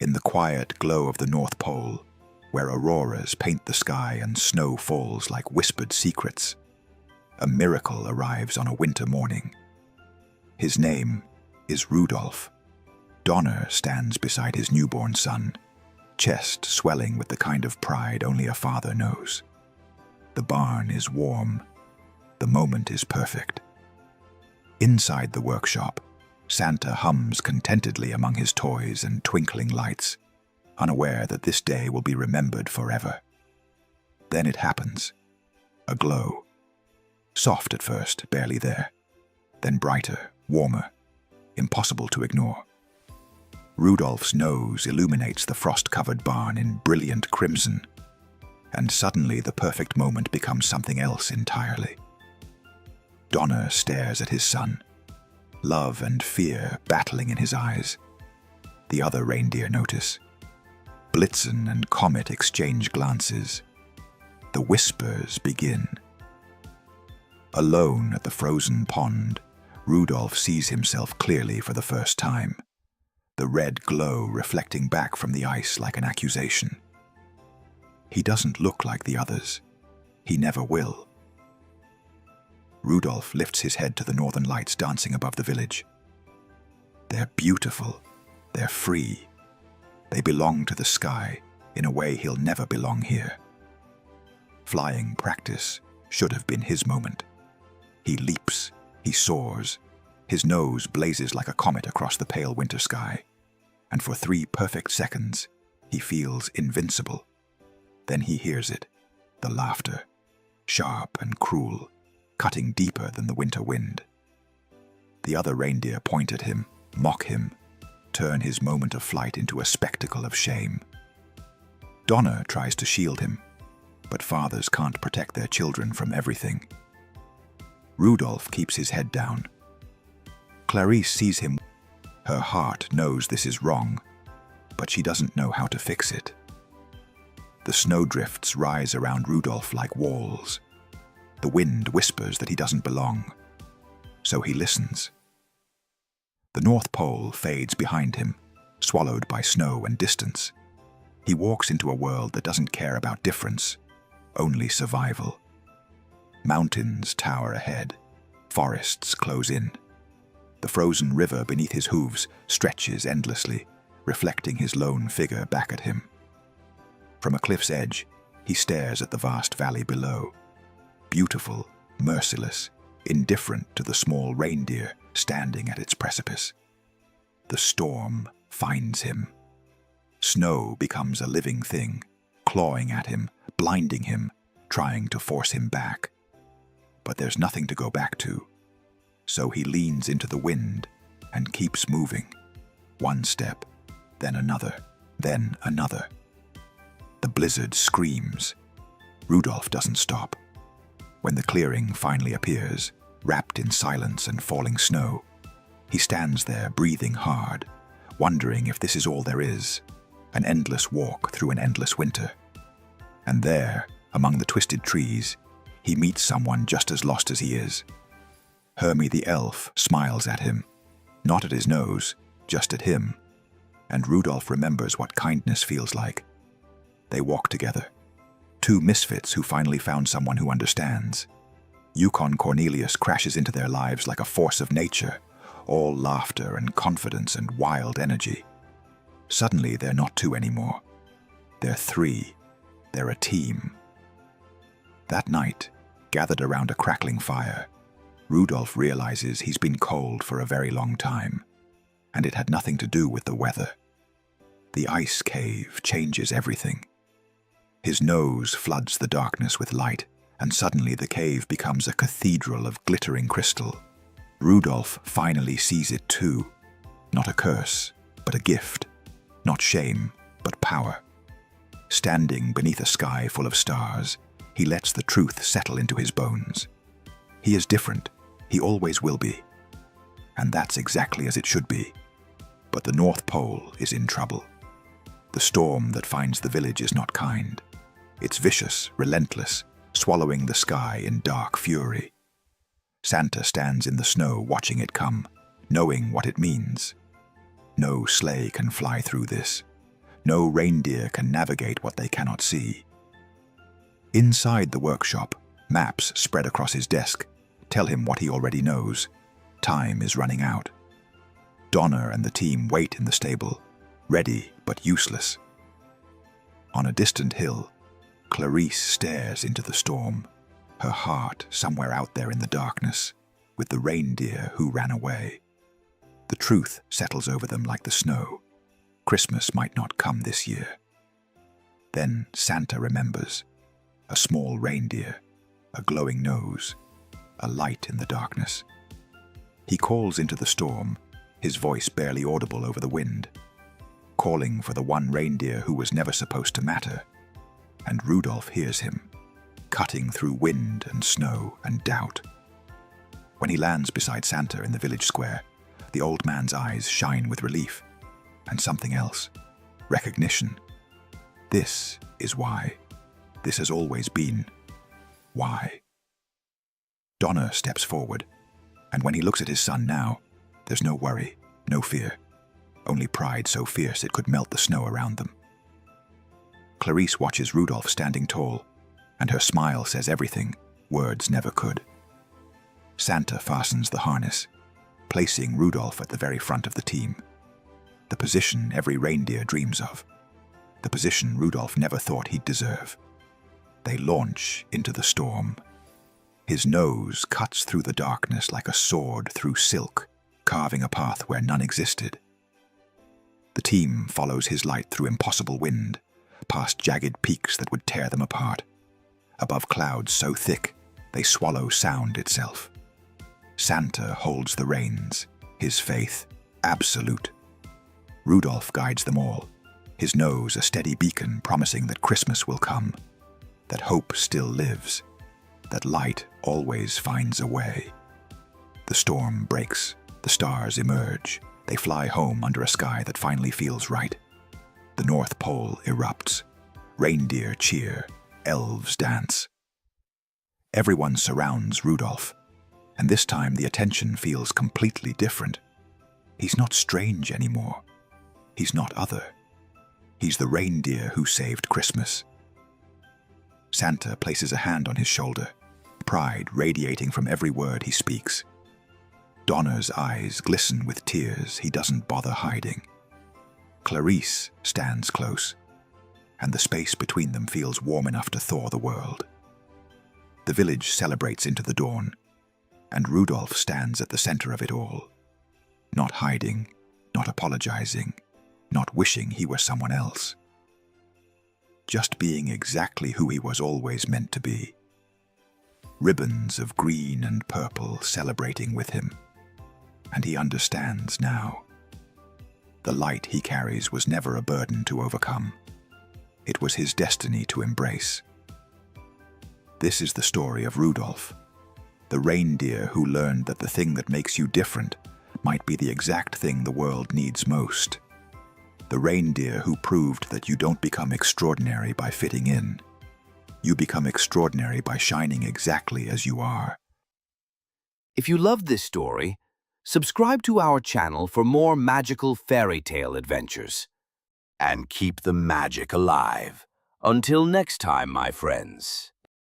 In the quiet glow of the North Pole, where auroras paint the sky and snow falls like whispered secrets, a miracle arrives on a winter morning. His name is Rudolph. Donner stands beside his newborn son, chest swelling with the kind of pride only a father knows. The barn is warm. The moment is perfect. Inside the workshop, Santa hums contentedly among his toys and twinkling lights, unaware that this day will be remembered forever. Then it happens. A glow. Soft at first, barely there. Then brighter, warmer, impossible to ignore. Rudolph's nose illuminates the frost-covered barn in brilliant crimson, and suddenly the perfect moment becomes something else entirely. Donner stares at his son, love and fear battling in his eyes. The other reindeer notice. Blitzen and Comet exchange glances. The whispers begin. Alone at the frozen pond, Rudolph sees himself clearly for the first time, the red glow reflecting back from the ice like an accusation. He doesn't look like the others. He never will. Rudolph lifts his head to the northern lights dancing above the village. They're beautiful. They're free. They belong to the sky in a way he'll never belong here. Flying practice should have been his moment. He leaps. He soars. His nose blazes like a comet across the pale winter sky. And for 3 perfect seconds, he feels invincible. Then he hears it, the laughter, sharp and cruel, cutting deeper than the winter wind. The other reindeer point at him, mock him, turn his moment of flight into a spectacle of shame. Donner tries to shield him, but fathers can't protect their children from everything. Rudolph keeps his head down. Clarice sees him. Her heart knows this is wrong, but she doesn't know how to fix it. The snowdrifts rise around Rudolph like walls. The wind whispers that he doesn't belong, so he listens. The North Pole fades behind him, swallowed by snow and distance. He walks into a world that doesn't care about difference, only survival. Mountains tower ahead, forests close in. The frozen river beneath his hooves stretches endlessly, reflecting his lone figure back at him. From a cliff's edge, he stares at the vast valley below. Beautiful, merciless, indifferent to the small reindeer standing at its precipice. The storm finds him. Snow becomes a living thing, clawing at him, blinding him, trying to force him back. But there's nothing to go back to. So he leans into the wind and keeps moving. One step, then another, then another. The blizzard screams. Rudolph doesn't stop. When the clearing finally appears, wrapped in silence and falling snow, he stands there breathing hard, wondering if this is all there is, an endless walk through an endless winter. And there, among the twisted trees, he meets someone just as lost as he is. Hermie the elf smiles at him, not at his nose, just at him, and Rudolph remembers what kindness feels like. They walk together, 2 misfits who finally found someone who understands. Yukon Cornelius crashes into their lives like a force of nature, all laughter and confidence and wild energy. Suddenly they're not 2 anymore. They're 3. They're a team. That night, gathered around a crackling fire, Rudolph realizes he's been cold for a very long time, and it had nothing to do with the weather. The ice cave changes everything. His nose floods the darkness with light, and suddenly the cave becomes a cathedral of glittering crystal. Rudolph finally sees it too. Not a curse, but a gift. Not shame, but power. Standing beneath a sky full of stars, he lets the truth settle into his bones. He is different. He always will be. And that's exactly as it should be. But the North Pole is in trouble. The storm that finds the village is not kind. It's vicious, relentless, swallowing the sky in dark fury. Santa stands in the snow watching it come, knowing what it means. No sleigh can fly through this. No reindeer can navigate what they cannot see. Inside the workshop, maps spread across his desk tell him what he already knows. Time is running out. Donna and the team wait in the stable, ready but useless. On a distant hill, Clarice stares into the storm, her heart somewhere out there in the darkness, with the reindeer who ran away. The truth settles over them like the snow. Christmas might not come this year. Then Santa remembers. A small reindeer, a glowing nose, a light in the darkness. He calls into the storm, his voice barely audible over the wind, calling for the one reindeer who was never supposed to matter. And Rudolph hears him, cutting through wind and snow and doubt. When he lands beside Santa in the village square, the old man's eyes shine with relief, and something else, recognition. This is why. This has always been why. Donna steps forward, and when he looks at his son now, there's no worry, no fear, only pride so fierce it could melt the snow around them. Clarice watches Rudolph standing tall, and her smile says everything words never could. Santa fastens the harness, placing Rudolph at the very front of the team. The position every reindeer dreams of. The position Rudolph never thought he'd deserve. They launch into the storm. His nose cuts through the darkness like a sword through silk, carving a path where none existed. The team follows his light through impossible wind, past jagged peaks that would tear them apart, above clouds so thick they swallow sound itself. Santa holds the reins, his faith absolute. Rudolph guides them all, his nose a steady beacon promising that Christmas will come, that hope still lives, that light always finds a way. The storm breaks, the stars emerge, they fly home under a sky that finally feels right. The North Pole erupts, reindeer cheer, elves dance. Everyone surrounds Rudolph, and this time the attention feels completely different. He's not strange anymore. He's not other. He's the reindeer who saved Christmas. Santa places a hand on his shoulder, pride radiating from every word he speaks. Donna's eyes glisten with tears he doesn't bother hiding. Clarice stands close, and the space between them feels warm enough to thaw the world. The village celebrates into the dawn, and Rudolph stands at the center of it all, not hiding, not apologizing, not wishing he were someone else. Just being exactly who he was always meant to be. Ribbons of green and purple celebrating with him, and he understands now. The light he carries was never a burden to overcome. It was his destiny to embrace. This is the story of Rudolph, the reindeer who learned that the thing that makes you different might be the exact thing the world needs most. The reindeer who proved that you don't become extraordinary by fitting in. You become extraordinary by shining exactly as you are. If you loved this story, subscribe to our channel for more magical fairy tale adventures. And keep the magic alive. Until next time, my friends.